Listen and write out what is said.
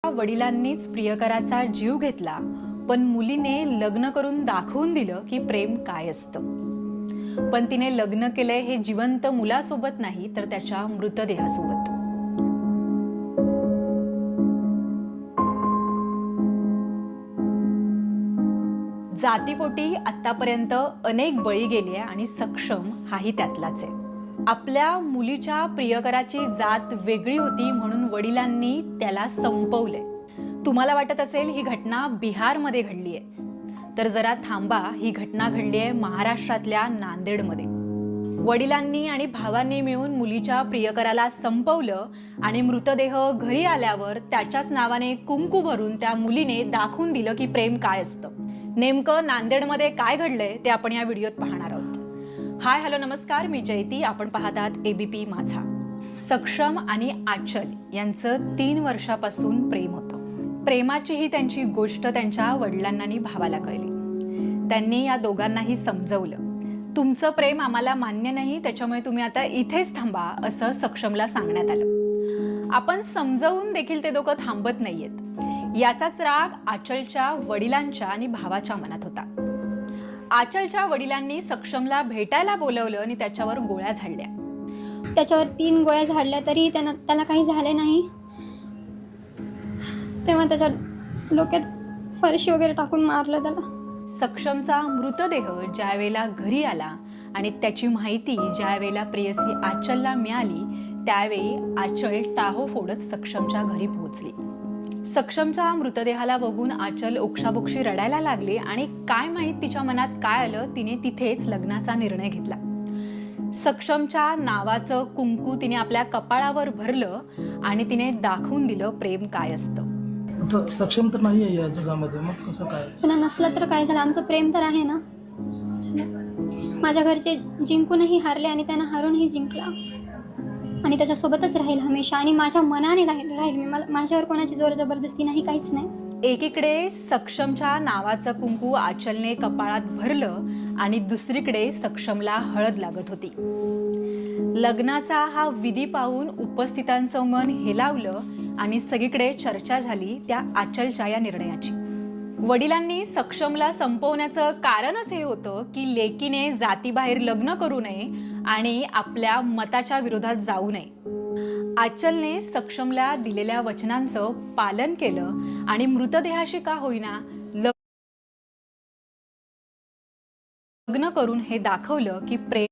वडिलांनीच प्रियकराचा जीव घेतला, पण मुलीने लग्न करून दाखवून दिलं की प्रेम काय असतं. पण तिने लग्न केलंय हे जिवंत मुलासोबत नाही, तर त्याच्या मृतदेहासोबत. जातीपोटी आतापर्यंत अनेक बळी गेले आणि सक्षम हाही त्यातलाच आहे. आपल्या मुलीच्या प्रियकराची जात वेगळी होती म्हणून वडिलांनी त्याला संपवले. तुम्हाला वाटत असेल ही घटना बिहारमध्ये घडली आहे, तर जरा थांबा. ही घटना घडली आहे महाराष्ट्रातल्या नांदेडमध्ये. वडिलांनी आणि भावांनी मिळून मुलीच्या प्रियकराला संपवलं आणि मृतदेह घरी आल्यावर त्याच्याच नावाने कुंकू भरून त्या मुलीने दाखवून दिलं की प्रेम काय असतं. नेमकं नांदेडमध्ये काय घडलंय ते आपण या व्हिडिओत पाहणार आहोत. हाय, हॅलो, नमस्कार. मी जयती. आपण पाहतात एबीपी माझा. सक्षम आणि आचल यांचं 3 वर्षापासून प्रेम होतं. प्रेमाची ही त्यांची गोष्ट त्यांच्या वडिलांना आणि भावाला कळली. त्यांनी या दोघांनाही समजवलं, तुमचं प्रेम आम्हाला मान्य नाही, त्याच्यामुळे तुम्ही आता इथेच थांबा, असं सक्षमला सांगण्यात आलं. आपण समजवून देखील ते दोघं थांबत नाहीयेत. याचाच राग आचलच्या वडिलांच्या आणि भावाच्या मनात होता. आचलच्या वडिलांनी सक्षमला भेटायला बोलवलं आणि त्याच्यावर गोळ्या झाडल्या. त्याच्यावर 3 गोळ्या झाडल्या तरी त्याला काही झाले नाही. तेव्हा त्याच्या डोक्यात फरशी वगैरे टाकून मारलं त्याला. सक्षमचा मृतदेह ज्या वेळेला घरी आला आणि त्याची माहिती ज्या वेळेला प्रेयसी आचलला मिळाली, त्यावेळी आचल टाहो फोडत सक्षमच्या घरी पोहोचली. सक्षमच्या मृतदेहाला बघून आचल ओक्साबोक्षी रडायला लागली आणि काय माहित तिच्या मनात काय आलं, तिने तिथेच लग्नाचा निर्णय घेतला. सक्षमच्या नावाचं कुंकू तिने आपल्या कपाळावर भरलं आणि तिने दाखवून दिलं प्रेम काय असतं. सक्षम तर नाही आहे या जगामध्ये, मग कसं काय? पुन्हा नसलं तर काय झालं, आमचं प्रेम तर आहे ना. माझ्या घरचे जिंकूनही हारले आणि त्यांना हारूनही जिंकला आणि त्याच्यासोबतच राहील हमेशा आणि माझ्या मनाने राहील मी. माझ्यावर कोणाची जोर जबरदस्ती नाही, काहीच नाही. एकीकडे सक्षमच्या नावाचं कुंकू आचलने कपाळात भरलं आणि दुसरीकडे सक्षमला हळद लागत होती. लग्नाचा हा विधी पाहून उपस्थितांचं मन हेलावलं आणि सगळीकडे चर्चा झाली त्या आचलच्या या निर्णयाची. वडिलांनी सक्षमला संपवण्याचं कारणच हे होतं की लेकीने जातीबाहेर लग्न करू नये आणि आपल्या मताच्या विरोधात जाऊ नये. आचलने सक्षमला दिलेल्या वचनांचं पालन केलं आणि मृतदेहाशी का होईना लग्न करून हे दाखवलं की प्रेम